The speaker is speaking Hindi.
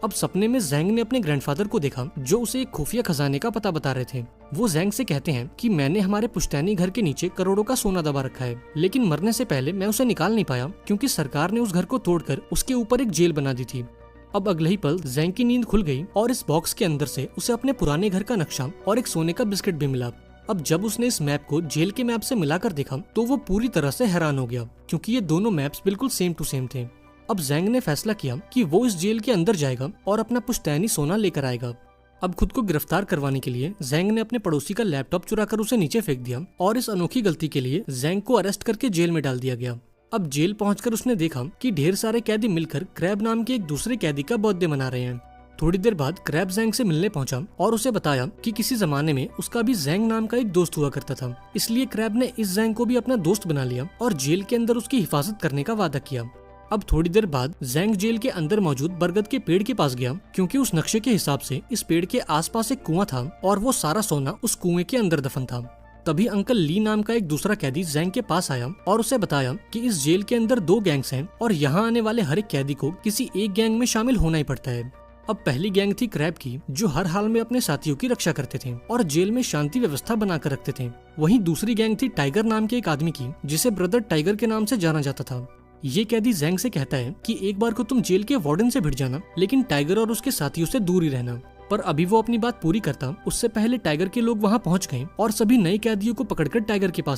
अब सपने में जैंग ने अपने ग्रैंडफादर को देखा जो उसे एक खुफिया खजाने का पता बता रहे थे। वो जैंग से कहते हैं कि मैंने हमारे पुश्तैनी घर के नीचे करोड़ों का सोना दबा रखा है, लेकिन मरने से पहले मैं उसे निकाल नहीं पाया क्योंकि सरकार ने उस घर को तोड़कर उसके ऊपर एक जेल बना दी थी। अब अगले ही पल जैंग की नींद खुल गई और इस बॉक्स के अंदर से उसे अपने पुराने घर का नक्शा और एक सोने का बिस्किट भी मिला। अब जब उसने इस मैप को जेल के मैप से मिलाकर देखा तो वो पूरी तरह से हैरान हो गया क्योंकि ये दोनों मैप्स बिल्कुल सेम टू सेम थे। अब जैंग ने फैसला किया कि वो इस जेल के अंदर जाएगा और अपना पुश्तैनी सोना लेकर आएगा। अब खुद को गिरफ्तार करवाने के लिए जैंग ने अपने पड़ोसी का लैपटॉप चुराकर उसे नीचे फेंक दिया और इस अनोखी गलती के लिए जैंग को अरेस्ट करके जेल में डाल दिया गया। अब जेल पहुंचकर उसने देखा कि ढेर सारे कैदी मिलकर क्रैब नाम के एक दूसरे कैदी का बर्थडे मना रहे हैं। थोड़ी देर बाद क्रैब जैंग से मिलने पहुंचा और उसे बताया कि किसी जमाने में उसका भी जैंग नाम का एक दोस्त हुआ करता था, इसलिए क्रैब ने इस जैंग को भी अपना दोस्त बना लिया और जेल के अंदर उसकी हिफाजत करने का वादा किया। अब थोड़ी देर बाद जैंग जेल के अंदर मौजूद बरगद के पेड़ के पास गया क्योंकि उस नक्शे के हिसाब से इस पेड़ के आसपास एक कुआं था और वो सारा सोना उस कुएं के अंदर दफन था। तभी अंकल ली नाम का एक दूसरा कैदी जैंग के पास आया और उसे बताया कि इस जेल के अंदर 2 गैंग्स हैं और यहाँ आने वाले हर एक कैदी को किसी एक गैंग में शामिल होना ही पड़ता है। अब पहली गैंग थी क्रैब की जो हर हाल में अपने साथियों की रक्षा करते थे और जेल में शांति व्यवस्था बनाकर रखते थे। वहीं दूसरी गैंग थी टाइगर नाम के एक आदमी की जिसे ब्रदर टाइगर के नाम से जाना जाता था। ये कैदी जैंग से कहता है कि एक बार को तुम जेल के वार्डन से भिड़ जाना, लेकिन टाइगर और उसके साथियों से दूर ही रहना। पर अभी वो अपनी बात पूरी करता उससे पहले टाइगर के लोग वहाँ पहुँच गए और सभी नए कैदियों को पकड़कर टाइगर के पास